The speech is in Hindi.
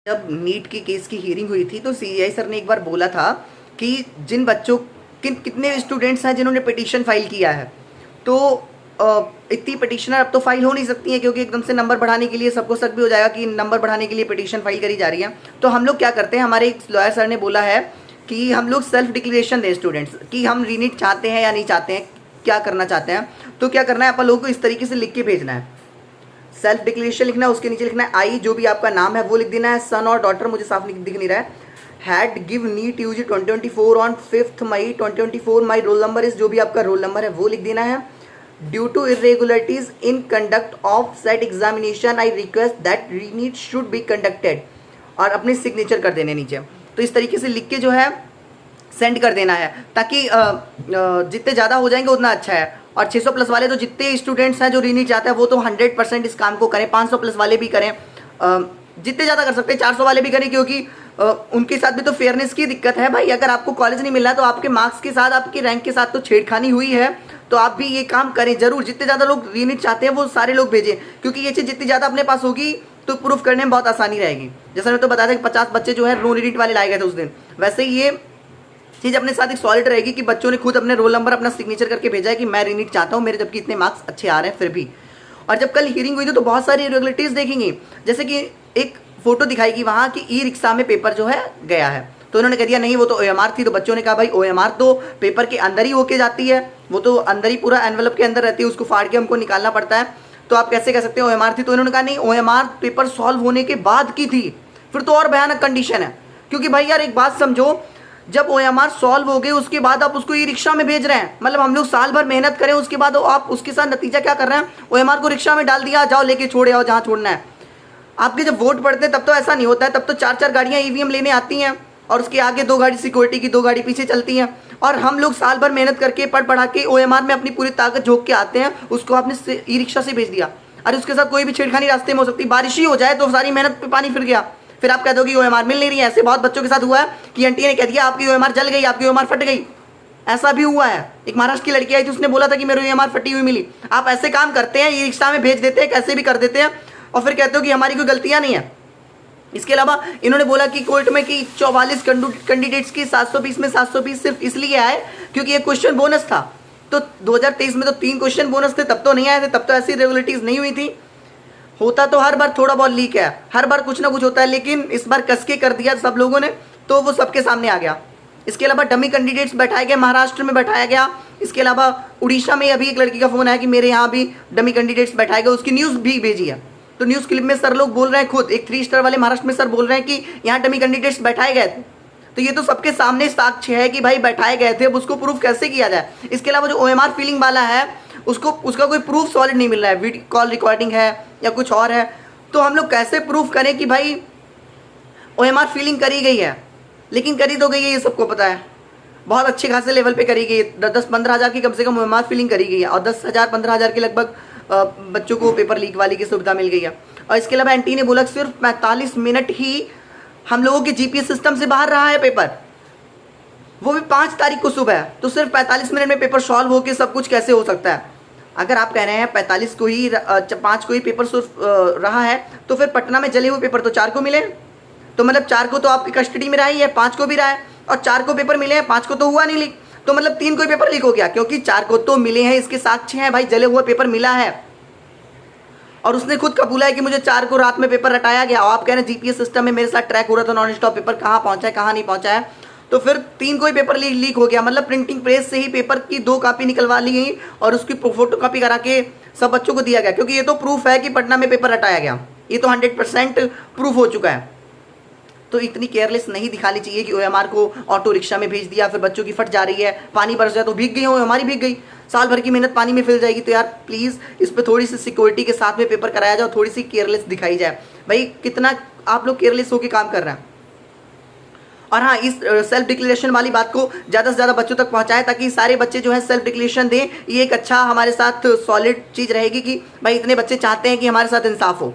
जब नीट की केस की हियरिंग हुई थी तो सीजीआई सर ने एक बार बोला था कि जिन बच्चों कितने स्टूडेंट्स हैं जिन्होंने पिटीशन फाइल किया है, तो इतनी पिटीशनर अब तो फाइल हो नहीं सकती है, क्योंकि एकदम से नंबर बढ़ाने के लिए सबको शक भी हो जाएगा कि नंबर बढ़ाने के लिए पिटीशन फाइल करी जा रही है। तो हम लोग क्या करते हैं, हमारे एक लॉयर सर ने बोला है कि हम लोग सेल्फ डिक्लेरेशन दें स्टूडेंट्स कि हम रीनीट चाहते हैं या नहीं चाहते हैं, क्या करना चाहते हैं। तो क्या करना है, अपन लोगों को इस तरीके से लिख के भेजना है। सेल्फ डिक्लेरेशन लिखना है, उसके नीचे लिखना है आई, जो भी आपका नाम है वो लिख देना है, सन और डॉटर, मुझे साफ दिख नहीं रहा है, had give NEET UG 2024 on 5 May 2024, my roll number is, जो भी आपका रोल नंबर है वो लिख देना है। Due to irregularities in conduct of set examination I request that reNEET should be conducted, और अपने सिग्नेचर कर देने नीचे। तो इस तरीके से लिख के जो है सेंड कर देना है, ताकि जितने ज़्यादा हो जाएंगे उतना अच्छा है। और 600 प्लस वाले तो जितने स्टूडेंट्स हैं जो रीनीट चाहते हैं वो तो 100% इस काम को करें, 500 प्लस वाले भी करें, जितने ज़्यादा कर सकते हैं 400 वाले भी करें, क्योंकि उनके साथ भी तो फेयरनेस की दिक्कत है भाई। अगर आपको कॉलेज नहीं मिल रहा है तो आपके मार्क्स के साथ, आपके रैंक के साथ तो छेड़खानी हुई है, तो आप भी ये काम करें जरूर। जितने ज़्यादा लोग रीनीट चाहते हैं वो सारे लोग भेजें, क्योंकि ये चीज़ जितनी ज़्यादा अपने पास होगी तो प्रूफ करने में बहुत आसानी रहेगी। जैसा मैं तो बताया था कि 50 बच्चे जो है नो रीनीट वाले लाए गए थे उस दिन, वैसे ही ये चीज़ अपने साथ एक सॉलिड रहेगी कि बच्चों ने खुद अपने रोल नंबर अपना सिग्नेचर करके भेजा है कि मैं रीनीट चाहता हूँ, मेरे जबकि इतने मार्क्स अच्छे आ रहे हैं फिर भी। और जब कल हियरिंग हुई थी तो बहुत सारी इरेगुलरिटीज देखेंगी, जैसे कि एक फोटो दिखाएगी वहाँ की ई रिक्शा में पेपर जो है गया है, तो उन्होंने कह दिया नहीं वो तो OMR थी। तो बच्चों ने कहा भाई OMR तो पेपर के अंदर ही होके जाती है, वो तो अंदर ही पूरा एनवेलप के अंदर रहती है, उसको फाड़ के हमको निकालना पड़ता है, तो आप कैसे कह सकते हैं OMR थी। तो इन्होंने कहा नहीं, OMR पेपर सॉल्व होने के बाद की थी, फिर तो और भयानक कंडीशन है। क्योंकि भाई यार एक बात समझो, जब OMR सॉल्व हो गए उसके बाद आप उसको ई रिक्शा में भेज रहे हैं, मतलब हम लोग साल भर मेहनत करें उसके बाद आप उसके साथ नतीजा क्या कर रहे हैं, OMR को रिक्शा में डाल दिया, जाओ लेके छोड़े आओ जहाँ छोड़ना है। आपके जब वोट पड़ते हैं तब तो ऐसा नहीं होता है, तब तो 4-4 गाड़ियाँ EVM लेने आती हैं और उसके आगे 2 गाड़ी सिक्योरिटी की, 2 गाड़ी पीछे चलती हैं, और हम लोग साल भर मेहनत करके पढ़ पढ़ा के OMR में अपनी पूरी ताकत झोंक के आते हैं, उसको आपने ई रिक्शा से भेज दिया। अरे उसके साथ कोई भी छेड़खानी रास्ते में हो सकती, बारिश ही हो जाए तो सारी मेहनत पे पानी फिर गया, फिर आप कह दो कि OMR मिल नहीं रही है। ऐसे बहुत बच्चों के साथ हुआ है कि आंटी ने कह दिया आपकी OMR जल गई, आपकी OMR फट गई, ऐसा भी हुआ है। एक महाराष्ट्र की लड़की आई थी, उसने बोला था कि मेरी OMR फटी हुई मिली। आप ऐसे काम करते हैं, ई रिक्शा में भेज देते हैं, कैसे भी कर देते हैं, और फिर कहते हो कि हमारी कोई गलतियां नहीं है। इसके अलावा इन्होंने बोला कि कोर्ट में कि 44 कैंडिडेट्स की 720 में 720 सिर्फ इसलिए आए क्योंकि ये क्वेश्चन बोनस था। तो 2023 में तो 3 क्वेश्चन बोनस थे, तब तो नहीं आए थे, तब तो ऐसी रेगुलेटरीज नहीं हुई थी। होता तो हर बार थोड़ा बहुत लीक है, हर बार कुछ ना कुछ होता है, लेकिन इस बार कसके कर दिया सब लोगों ने, तो वो सबके सामने आ गया। इसके अलावा डमी कैंडिडेट्स बैठाए गए, महाराष्ट्र में बैठाया गया। इसके अलावा उड़ीसा में अभी एक लड़की का फोन आया कि मेरे यहाँ भी डमी कैंडिडेट्स बैठाए गए, उसकी न्यूज़ भी भेजी है। तो न्यूज़ क्लिप में सर लोग बोल रहे हैं, खुद एक 3 स्टार वाले महाराष्ट्र में सर बोल रहे हैं कि यहाँ डमी कैंडिडेट्स बैठाए गए थे। तो ये तो सबके सामने साक्ष्य है कि भाई बैठाए गए थे, अब उसको प्रूफ कैसे किया जाए। इसके अलावा जो OMR फीलिंग वाला है उसका कोई प्रूफ सॉलिड नहीं मिल रहा है, वीडियो कॉल रिकॉर्डिंग है या कुछ और है, तो हम लोग कैसे प्रूफ करें कि भाई OMR फीलिंग करी गई है। लेकिन करी तो गई है, ये सबको पता है, बहुत अच्छे खासे लेवल पे करी गई है। 10-15 हज़ार की कम से कम OMR फीलिंग करी गई है, और 10,000-15 हज़ार के लगभग बच्चों को पेपर लीक वाली की सुविधा मिल गई है। और इसके अलावा एंटी ने बोला सिर्फ 45 मिनट ही हम लोगों के GPS सिस्टम से बाहर रहा है पेपर, वो भी 5 तारीख को सुबह। तो सिर्फ 45 मिनट में पेपर सॉल्व होकर सब कुछ कैसे हो सकता है। अगर आप कह रहे हैं 45 को ही 5 को ही पेपर रहा है, तो फिर पटना में जले हुए पेपर तो 4 को मिले, तो मतलब 4 को तो आपकी कस्टडी में रहा ही है, 5 को भी रहा है, और 4 को पेपर मिले हैं, 5 को तो हुआ नहीं लीक, तो मतलब 3 को पेपर लीक हो गया, क्योंकि 4 को तो मिले हैं, इसके साक्ष्य हैं भाई, जले हुए पेपर मिला है। और उसने खुद कबूला है कि मुझे 4 को रात में पेपर रटाया गया, और आप कह रहे हैं GPS सिस्टम में मेरे साथ ट्रैक हो रहा था नॉन स्टॉप पेपर कहाँ पहुँचा है कहाँ नहीं पहुँचा है। तो फिर 3 को ही पेपर लीक हो गया, मतलब प्रिंटिंग प्रेस से ही पेपर की 2 कॉपी निकलवा ली गई और उसकी फोटो कॉपी करा के सब बच्चों को दिया गया, क्योंकि ये तो प्रूफ है कि पटना में पेपर रटाया गया, ये तो 100% प्रूफ हो चुका है। तो इतनी केयरलेस नहीं दिखानी चाहिए कि OMR को ऑटो रिक्शा में भेज दिया, फिर बच्चों की फट जा रही है, पानी बरस जाए तो भीग गई हो, हमारी भीग गई, साल भर की मेहनत पानी में फिल जाएगी। तो यार प्लीज़ इस पर थोड़ी सी सिक्योरिटी के साथ में पेपर कराया जाए, थोड़ी सी केयरलेस दिखाई जाए। भाई कितना आप लोग केयरलेस होकर काम कर रहे हैं। और हाँ, इस सेल्फ डिक्लेरेशन वाली बात को ज़्यादा से ज़्यादा बच्चों तक पहुँचाएं, ताकि सारे बच्चे जो है सेल्फ डिक्लेरेशन दें। ये एक अच्छा हमारे साथ सॉलिड चीज़ रहेगी कि भाई इतने बच्चे चाहते हैं कि हमारे साथ इंसाफ हो।